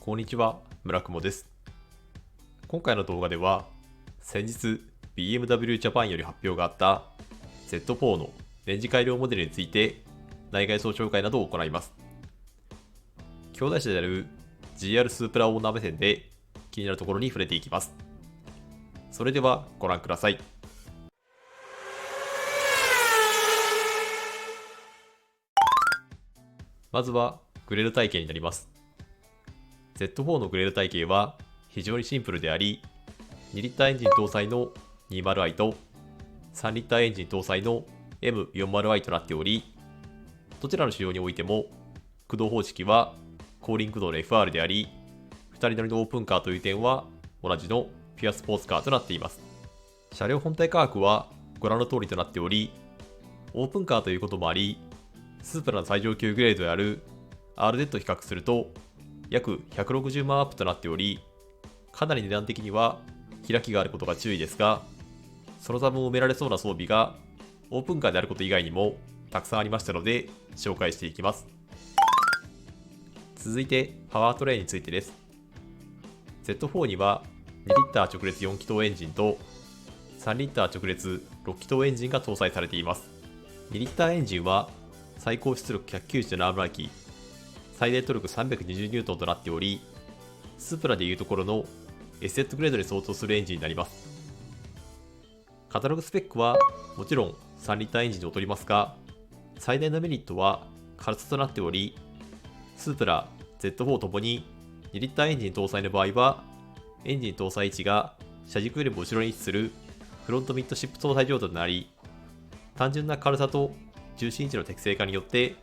こんにちは、村雲です。今回の動画では、先日 BMW ジャパンより発表があった Z4 のレンジ改良モデルについて内外装紹介などを行います。兄弟車である GR スープラオーナー目線で気になるところに触れていきます。それではご覧ください。まずはグレード体系になります。Z4 のグレード体系は非常にシンプルであり、2リッターエンジン搭載の 20i と3リッターエンジン搭載の M40i となっており、どちらの仕様においても駆動方式は後輪駆動の FR であり、2人乗りのオープンカーという点は同じのピュアスポーツカーとなっています。車両本体価格はご覧の通りとなっており、オープンカーということもあり、スープラの最上級グレードである RZ と比較すると約160万アップとなっており、かなり値段的には開きがあることが注意ですが、その差分を埋められそうな装備がオープンカーであること以外にもたくさんありましたので紹介していきます。続いてパワートレインについてです。Z4 には2リッター直列4気筒エンジンと3リッター直列6気筒エンジンが搭載されています。2リッターエンジンは最高出力197馬力、最大トルク320ニュートンとなっており、スープラでいうところの SZ グレードに相当するエンジンになります。カタログスペックはもちろん3リッターエンジンで劣りますが、最大のメリットは軽さとなっており、スープラ、Z4 ともに2リッターエンジン搭載の場合は、エンジン搭載位置が車軸よりも後ろに位置するフロントミッドシップ搭載状態となり、単純な軽さと重心位置の適正化によって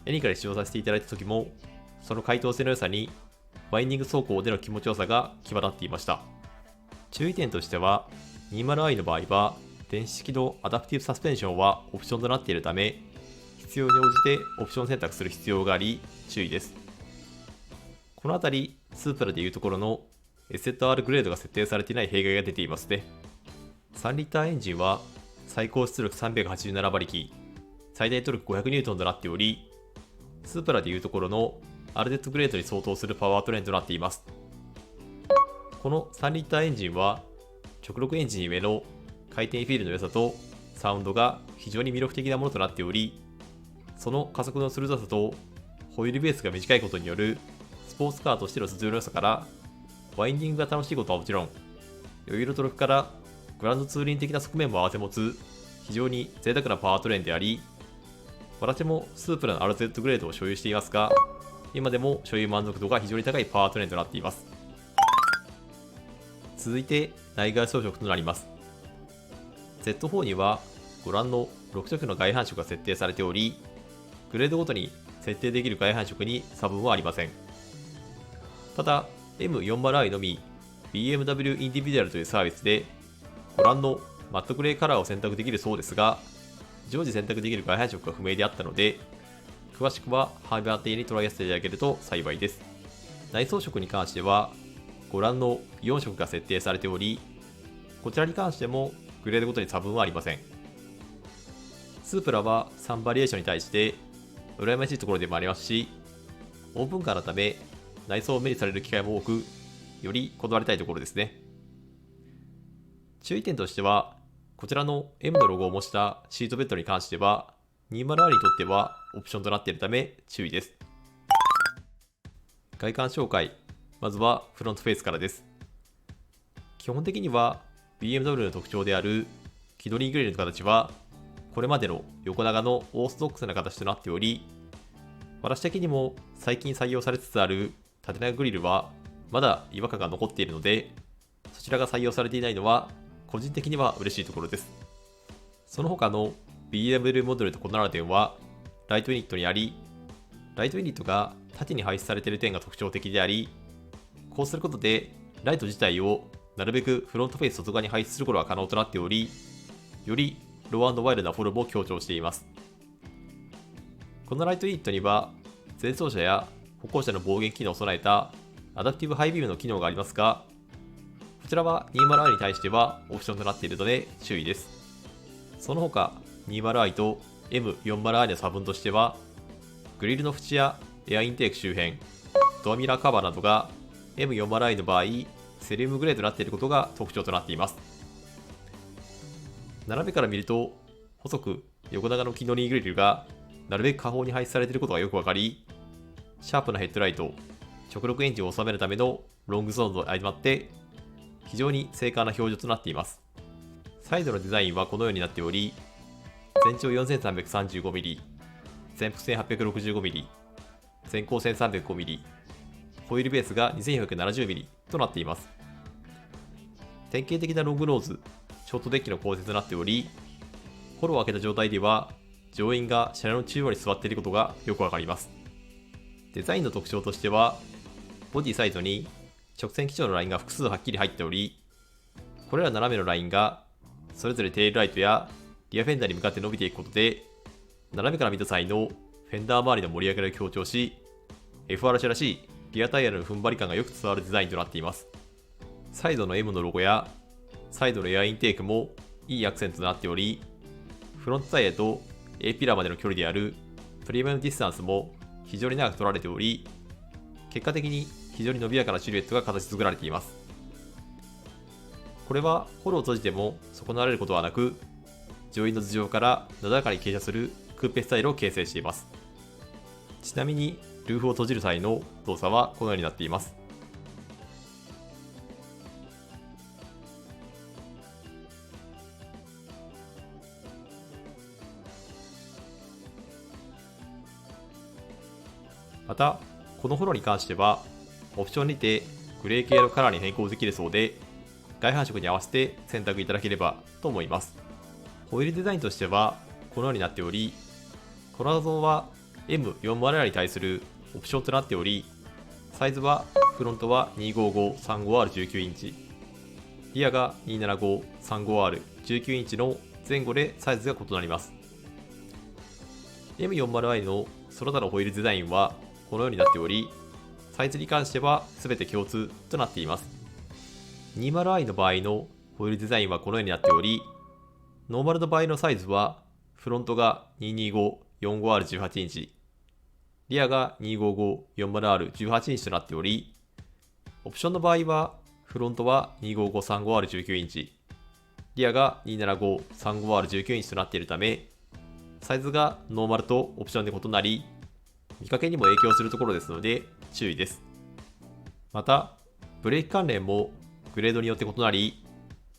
エニカで使用させていただいた時も、その回答性の良さにワインディング走行での気持ちよさが際立っていました。注意点としては、20i の場合は電子式のアダプティブサスペンションはオプションとなっているため、必要に応じてオプション選択する必要があり注意です。このあたりスープラでいうところの SZR グレードが設定されていない弊害が出ていますね。3リッターエンジンは最高出力387馬力、最大トルク500ニュートンとなっており、スープラでいうところの RZ グレードに相当するパワートレインとなっています。この3リッターエンジンは直力エンジンゆえの回転フィールの良さとサウンドが非常に魅力的なものとなっており、その加速の鋭さとホイールベースが短いことによるスポーツカーとしての素の良さから、ワインディングが楽しいことはもちろん、余裕のトルクからグランドツーリング的な側面も併せ持つ非常に贅沢なパワートレインであり、私もスープラの RZ グレードを所有していますが、今でも所有満足度が非常に高いパワートレインとなっています。続いて内外装飾となります。Z4 にはご覧の6色の外反色が設定されており、グレードごとに設定できる外反色に差分はありません。ただ M40i のみ BMW インディビデュアルというサービスでご覧のマットグレーカラーを選択できるそうですが、常時選択できる外反色が不明であったので、詳しくはハーバー邸にトライさせていただけると幸いです。内装色に関してはご覧の4色が設定されており、こちらに関してもグレードごとに差分はありません。スープラは3バリエーションに対して羨ましいところでもありますし、オープンカーのため内装を目にされる機会も多く、よりこだわりたいところですね。注意点としては、こちらの M のロゴを模したシートベッドに関しては 20i にとってはオプションとなっているため注意です。外観紹介、まずはフロントフェイスからです。基本的には BMW の特徴である気取りグリルの形はこれまでの横長のオーソドックスな形となっており、私的にも最近採用されつつある縦長グリルはまだ違和感が残っているので、そちらが採用されていないのは個人的には嬉しいところです。その他の BMW モデルと異なる点はライトユニットにあり、ライトユニットが縦に配置されている点が特徴的であり、こうすることでライト自体をなるべくフロントフェイス外側に配置することが可能となっており、よりロー&ワイルドなフォルムを強調しています。このライトユニットには前走車や歩行者の防言機能を備えたアダプティブハイビームの機能がありますが、こちらは 20i に対してはオプションとなっているので注意です。その他 20i と M40i の差分としては、グリルの縁やエアインテーク周辺、ドアミラーカバーなどが M40i の場合、セリウムグレーとなっていることが特徴となっています。斜めから見ると、細く横長のキノニーグリルがなるべく下方に配置されていることがよくわかり、シャープなヘッドライト、直力エンジンを収めるためのロングゾーンと相まって、非常に精悍な表情となっています。サイドのデザインはこのようになっており、全長 4335mm、全幅 1865mm、全高 1305mm、ホイールベースが 2470mm となっています。典型的なロングノーズ、ショートデッキの構成となっており、ホロを開けた状態では、乗員が車両の中央に座っていることがよくわかります。デザインの特徴としては、ボディサイドに直線基調のラインが複数はっきり入っており、これら斜めのラインがそれぞれテールライトやリアフェンダーに向かって伸びていくことで、斜めから見た際のフェンダー周りの盛り上がりを強調し、FR 車らしいリアタイヤの踏ん張り感がよく伝わるデザインとなっています。サイドの M のロゴやサイドのエアインテークもいいアクセントとなっており、フロントタイヤと A ピラーまでの距離であるプレミアムディスタンスも非常に長く取られており、結果的に非常に伸びやかなシルエットが形作られています。これはホロを閉じても損なわれることはなく、乗員の頭上からなだらかに傾斜するクーペスタイルを形成しています。ちなみにルーフを閉じる際の動作はこのようになっています。また、このホロに関しては、オプションにてグレー系のカラーに変更できるそうで、外反色に合わせて選択いただければと思います。ホイールデザインとしてはこのようになっており、この画像は M400 に対するオプションとなっており、サイズはフロントは 255-35R19 インチ、リアが 275-35R19 インチの前後でサイズが異なります。M40i のその他のホイールデザインはこのようになっており、サイズに関しては全て共通となっています。20i の場合のホイールデザインはこのようになっており、ノーマルの場合のサイズはフロントが 225-45R18 インチ、リアが 255-40R18 インチとなっており、オプションの場合はフロントは 255-35R19 インチ、リアが 275-35R19 インチとなっているため、サイズがノーマルとオプションで異なり、見かけにも影響するところですので注意です。また、ブレーキ関連もグレードによって異なり、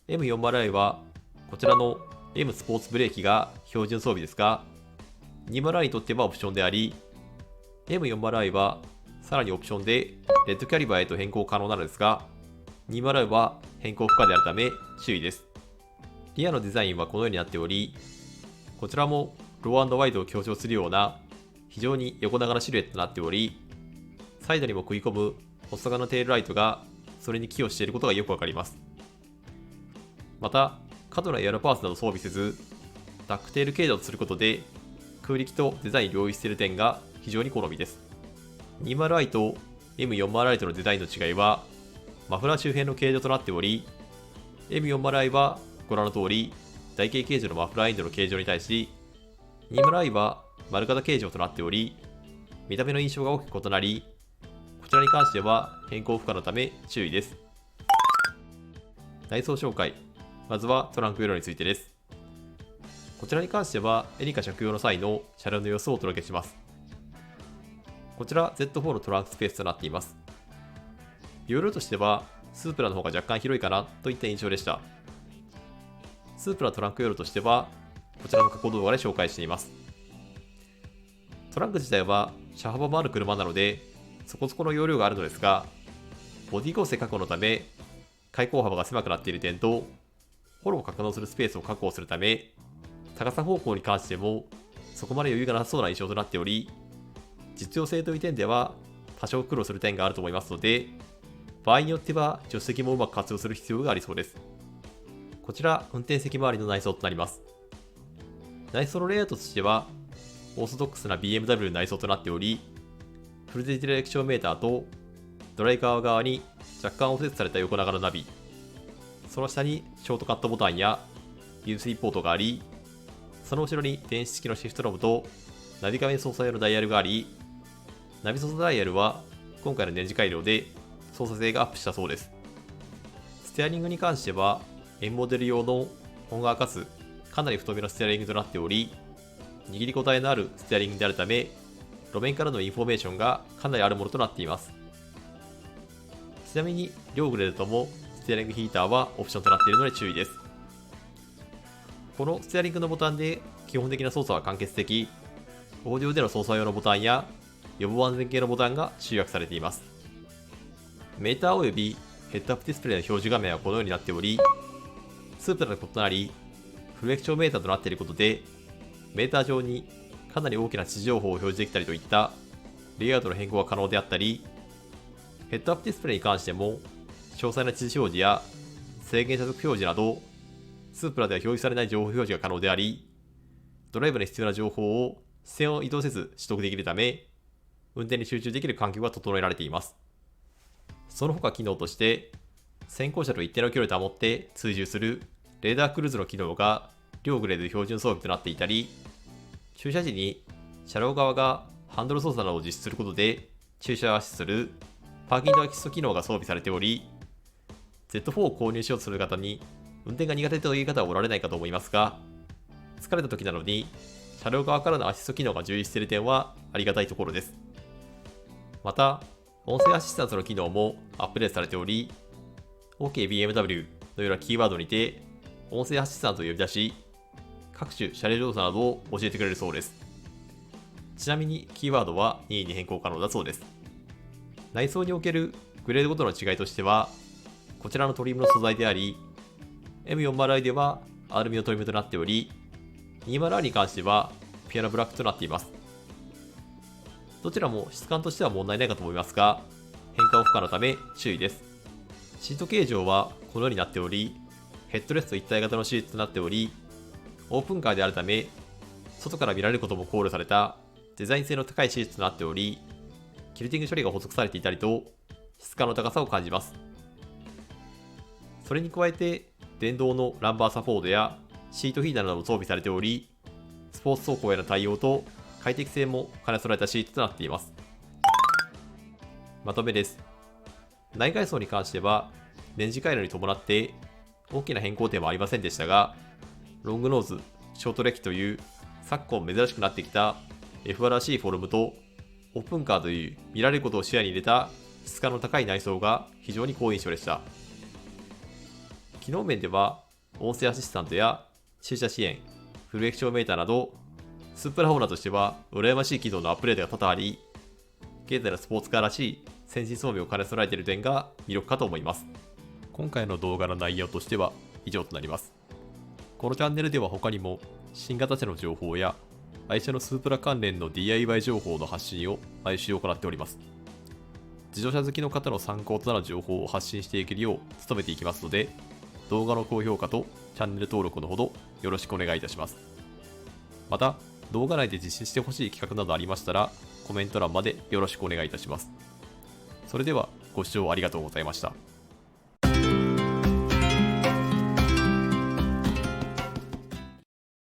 M40i はこちらの M スポーツブレーキが標準装備ですが、20i にとってはオプションであり、M40i はさらにオプションでレッドキャリバーへと変更可能なのですが、20i は変更不可であるため注意です。リアのデザインはこのようになっており、こちらもロー&ワイドを強調するような非常に横長なシルエットとなっており、サイドにも食い込む細長のテールライトがそれに寄与していることがよくわかります。また、過度なエアロパーツなど装備せず、ダックテール形状とすることで空力とデザイン両立している点が非常に好みです。20i と M40i とのデザインの違いは、マフラー周辺の形状となっており、M40i はご覧の通り台形形状のマフラーエンドの形状に対し、20i は丸型形状となっており、見た目の印象が大きく異なり、こちらに関しては変更不可のため注意です。内装紹介。まずはトランク色についてです。こちらに関してはエニカ着用の際の車両の様子をお届けします。こちら Z4 のトランクスペースとなっています。容量としてはスープラの方が若干広いかなといった印象でした。スープラトランク容量としてはこちらの過去動画で紹介しています。トランク自体は車幅もある車なのでそこそこの容量があるのですが、ボディ構成確保のため開口幅が狭くなっている点と、ホロを格納するスペースを確保するため高さ方向に関してもそこまで余裕がなさそうな印象となっており、実用性という点では多少苦労する点があると思いますので、場合によっては助手席もうまく活用する必要がありそうです。こちら運転席周りの内装となります。内装のレイアウトとしてはオーソドックスな BMW の内装となっており、フルデジディレクションメーターとドライカー側に若干オフセットされた横長のナビ、その下にショートカットボタンや USB ポートがあり、その後ろに電子式のシフトノブとナビ画面操作用のダイヤルがあり、ナビ操作ダイヤルは今回のネジ改良で操作性がアップしたそうです。ステアリングに関しては M モデル用の本革かつかなり太めのステアリングとなっており、握り応えのあるステアリングであるため、路面からのインフォメーションがかなりあるものとなっています。ちなみに両グレードともステアリングヒーターはオプションとなっているので注意です。このステアリングのボタンで基本的な操作は完結でき、オーディオでの操作用のボタンや予防安全系のボタンが集約されています。メーターおよびヘッドアップディスプレイの表示画面はこのようになっており、スープラと異なりフル液晶メーターとなっていることで、メーター上にかなり大きな地図情報を表示できたりといったレイアウトの変更が可能であったり、ヘッドアップディスプレイに関しても詳細な地図表示や制限車速表示などスープラでは表示されない情報表示が可能であり、ドライブに必要な情報を視線を移動せず取得できるため、運転に集中できる環境が整えられています。その他機能として、先行車と一定の距離を保って追従するレーダークルーズの機能が両グレードで標準装備となっていたり、駐車時に車両側がハンドル操作などを実施することで駐車をアシストするパーキングアシスト機能が装備されており、Z4 を購入しようとする方に運転が苦手という方はおられないかと思いますが、疲れた時なのに車両側からのアシスト機能が充実している点はありがたいところです。また、音声アシスタントの機能もアップデートされており、OKBMW のようなキーワードにて音声アシスタントを呼び出し、各種車両動作などを教えてくれるそうです。ちなみにキーワードは任意に変更可能だそうです。内装におけるグレードごとの違いとしては、こちらのトリムの素材であり、M40i ではアルミのトリムとなっており、20i に関してはピアノブラックとなっています。どちらも質感としては問題ないかと思いますが、変換不可のため注意です。シート形状はこのようになっており、ヘッドレスト一体型のシートとなっており、オープンカーであるため、外から見られることも考慮されたデザイン性の高いシートとなっており、キルティング処理が補足されていたりと、質感の高さを感じます。それに加えて、電動のランバーサポートやシートヒーターなども装備されており、スポーツ走行への対応と快適性も兼ね備えたシートとなっています。まとめです。内外装に関しては、レンジ回路に伴って大きな変更点はありませんでしたが、ロングノーズ、ショートレッキという昨今珍しくなってきた F1 らしいフォルムとオープンカーという見られることを視野に入れた質感の高い内装が非常に好印象でした。機能面では音声アシスタントや駐車支援、フル液晶メーターなどスープラホーナーとしては羨ましい機能のアップデートが多々あり、現在のスポーツカーらしい先進装備を兼ね備えている点が魅力かと思います。今回の動画の内容としては以上となります。このチャンネルでは他にも新型車の情報や愛車のスープラ関連の DIY 情報の発信を毎週行っております。自動車好きの方の参考となる情報を発信していけるよう努めていきますので、動画の高評価とチャンネル登録のほどよろしくお願いいたします。また、動画内で実施してほしい企画などありましたら、コメント欄までよろしくお願いいたします。それではご視聴ありがとうございました。